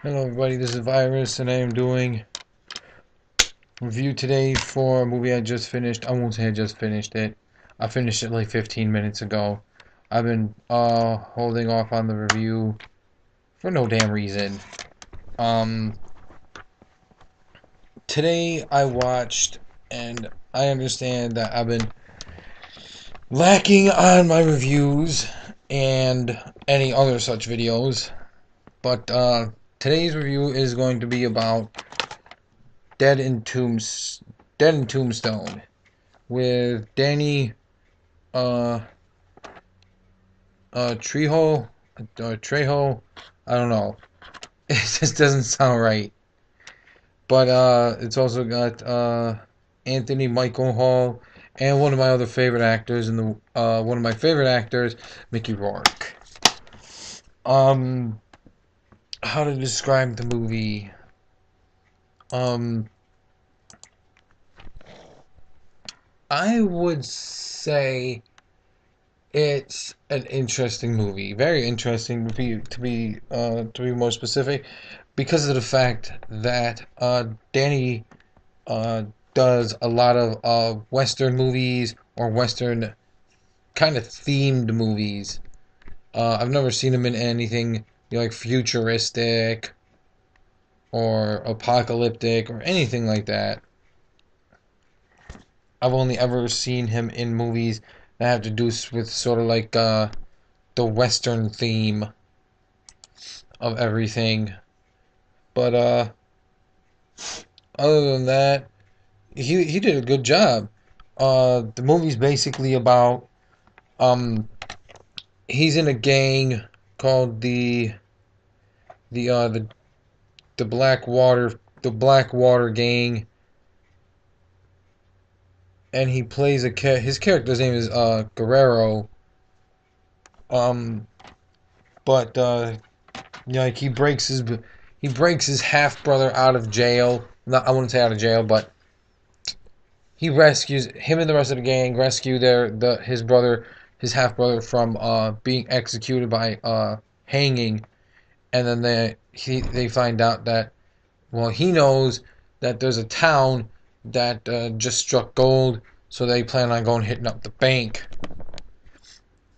Hello everybody, this is Virus and I am doing a review today for a movie I just finished. I won't say I just finished it. I finished it like 15 minutes ago. I've been holding off on the review for no damn reason. Um Today I watched, and I understand that I've been lacking on my reviews and any other such videos, but today's review is going to be about Dead in Tombs Dead in Tombstone with Danny uh Trejo. I don't know. It just doesn't sound right. But it's also got Anthony Michael Hall and one of my other favorite actors in the one of my favorite actors, Mickey Rourke. Um how to describe the movie? Um I would say it's an interesting movie, very interesting to be more specific, because of the fact that Danny uh, does a lot of Western movies or Western kind of themed movies. I've never seen him in anything like futuristic or apocalyptic or anything like that. I've only ever seen him in movies that have to do with sort of like the Western theme of everything. But other than that, he did a good job. The movie's basically about um he's in a gang called the uh the the Blackwater gang, and he plays his character's name is Guerrero. Um, but like he breaks his half brother out of jail. Not, I wouldn't say out of jail, but he rescues him and the rest of the gang rescue his brother, his half brother, from being executed by hanging. And then they find out that, well, he knows that there's a town that just struck gold, so they plan on going hitting up the bank.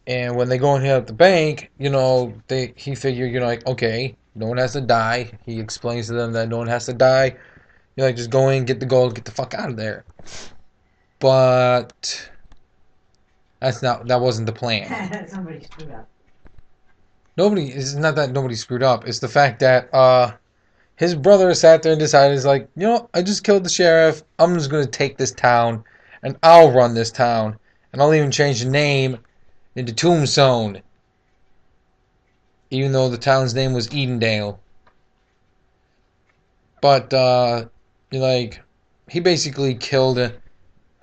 And when they go and hit up the bank, he figured, like, okay, no one has to die. He explains to them that no one has to die. You're like, just go in, get the gold, get the fuck out of there. But that wasn't the plan. Somebody screwed up. It's not that nobody screwed up. It's the fact that his brother sat there and decided, he's like, I just killed the sheriff. I'm just gonna take this town, and I'll run this town, and I'll even change the name into Tombstone, even though the town's name was Edendale. But like, he basically killed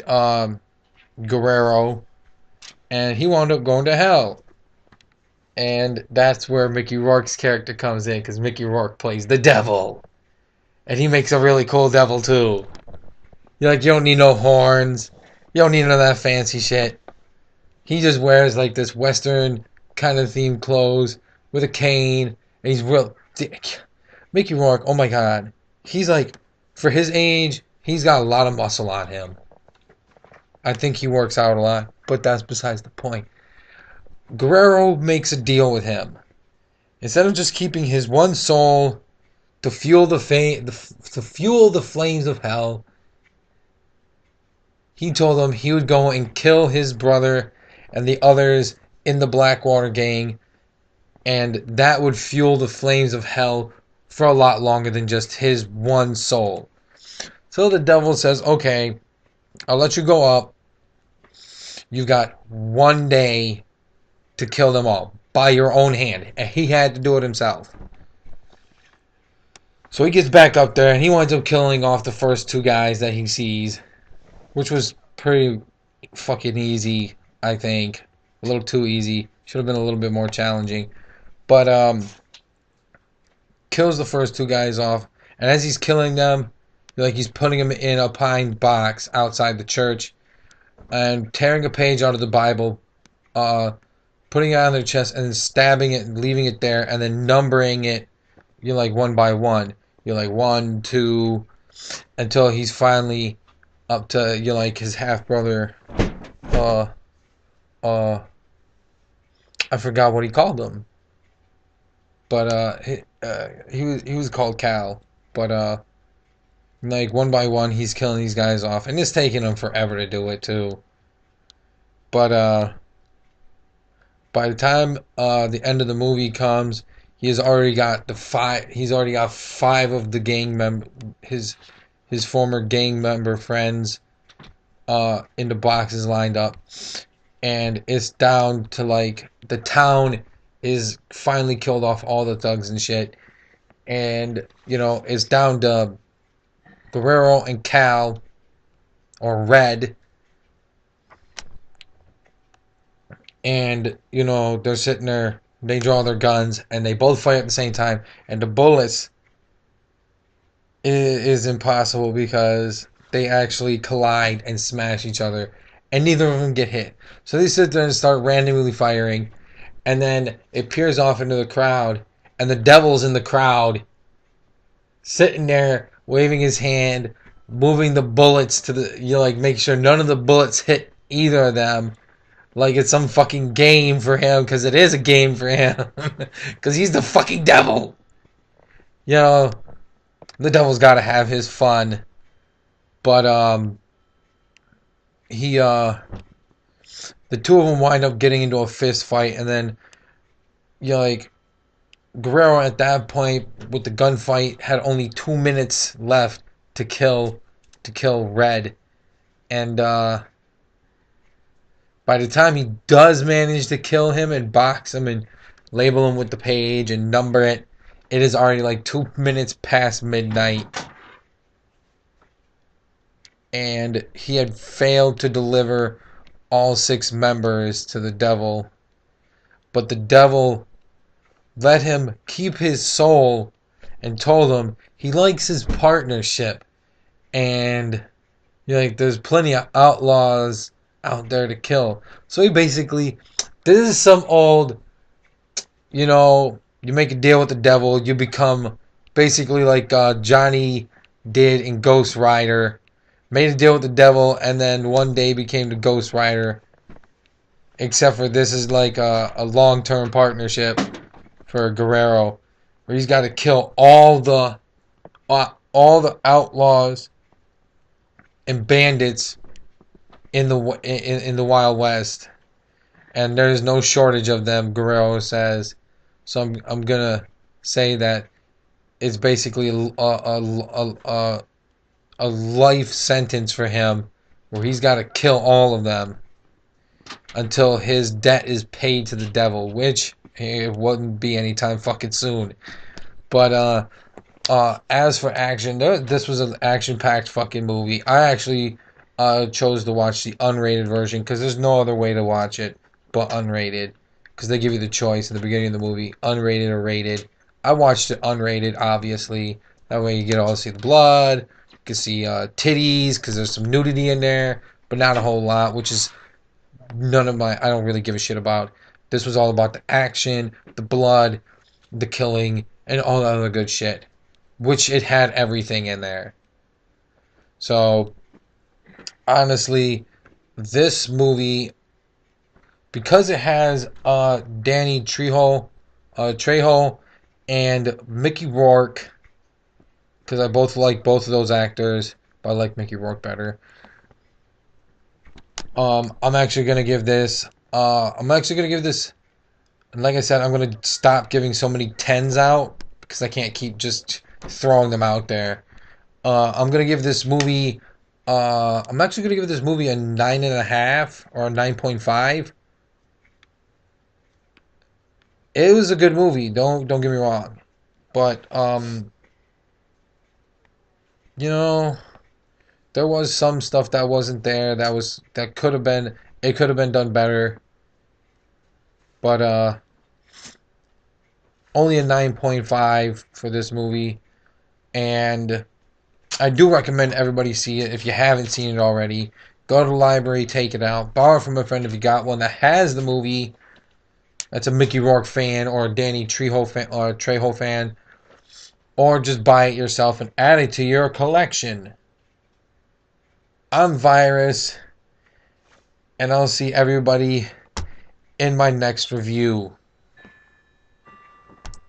um, Guerrero, and he wound up going to hell. And that's where Mickey Rourke's character comes in, because Mickey Rourke plays the devil. And he makes a really cool devil, too. You don't need no horns. You don't need none of that fancy shit. He just wears, like, this Western kind of themed clothes with a cane. And he's real... Mickey Rourke, oh my god. He's, like, for his age, he's got a lot of muscle on him. I think he works out a lot, but that's besides the point. Guerrero makes a deal with him. Instead of just keeping his one soul to fuel to fuel the flames of hell, he told him he would go and kill his brother and the others in the Blackwater gang, and that would fuel the flames of hell for a lot longer than just his one soul. So the devil says, okay, I'll let you go up. You've got 1 day to kill them all by your own hand. And he had to do it himself. So he gets back up there and he winds up killing off the first two guys that he sees, which was pretty fucking easy, I think. A little too easy. Should have been a little bit more challenging. But kills the first two guys off, and as he's killing them, like, he's putting them in a pine box outside the church and tearing a page out of the Bible, uh, putting it on their chest and then stabbing it and leaving it there, and then numbering it you're like one by one. You're like one, two, until he's finally up to you're like his half brother. Uh, uh, I forgot what he called him, but he was called Cal. But like one by one, he's killing these guys off, and it's taking him forever to do it too. But by the time the end of the movie comes, he has already got the five. He's already got five of the gang member his former gang member friends in the boxes lined up, and it's down to like the town is finally killed off all the thugs and shit, and it's down to Guerrero and Cal or Red, and they're sitting there. They draw their guns and they both fight at the same time, and the bullets is impossible because they actually collide and smash each other, and neither of them get hit. So they sit there and start randomly firing, and then it peers off into the crowd, and the devil's in the crowd, sitting there waving his hand, moving the bullets to the make sure none of the bullets hit either of them, like it's some fucking game for him, because it is a game for him, because he's the fucking devil. You know, the devil's got to have his fun, but he the two of them wind up getting into a fist fight, and then like Guerrero at that point with the gunfight had only 2 minutes left to kill Red, and by the time he does manage to kill him and box him and label him with the page and number it, it is already like 2 minutes past midnight, and he had failed to deliver all six members to the devil, but the devil let him keep his soul and told him he likes his partnership, and there's plenty of outlaws out there to kill. So he basically, this is some old, you make a deal with the devil, you become basically like Johnny did in Ghost Rider, made a deal with the devil, and then one day became the Ghost Rider. Except for this is like a long-term partnership for Guerrero, where he's got to kill all the outlaws and bandits in the Wild West, and there's no shortage of them. Guerrero says, so I'm gonna say that it's basically a life sentence for him, where he's got to kill all of them until his debt is paid to the devil, which it wouldn't be anytime fucking soon. But as for action, this was an action-packed fucking movie. I actually chose to watch the unrated version because there's no other way to watch it but unrated, because they give you the choice at the beginning of the movie, unrated or rated. I watched it unrated, obviously. That way you get all to see the blood, you can see titties, because there's some nudity in there, but not a whole lot, which is I don't really give a shit about. This was all about the action, the blood, the killing, and all the other good shit, which it had everything in there. So honestly, this movie, because it has Danny Trejo, and Mickey Rourke, because I both like both of those actors, but I like Mickey Rourke better. I'm actually gonna give this. And like I said, I'm gonna stop giving so many tens out because I can't keep just throwing them out there. I'm gonna give this movie. I'm actually gonna give this movie a 9.5 or a 9.5. It was a good movie. Don't get me wrong, but you know, there was some stuff that wasn't there. That could have been. It could have been done better. But only a 9.5 for this movie, and I do recommend everybody see it if you haven't seen it already. Go to the library, take it out, borrow from a friend if you got one that has the movie. That's a Mickey Rourke fan or a Danny Trejo fan. or just buy it yourself and add it to your collection. I'm Virus, and I'll see everybody in my next review.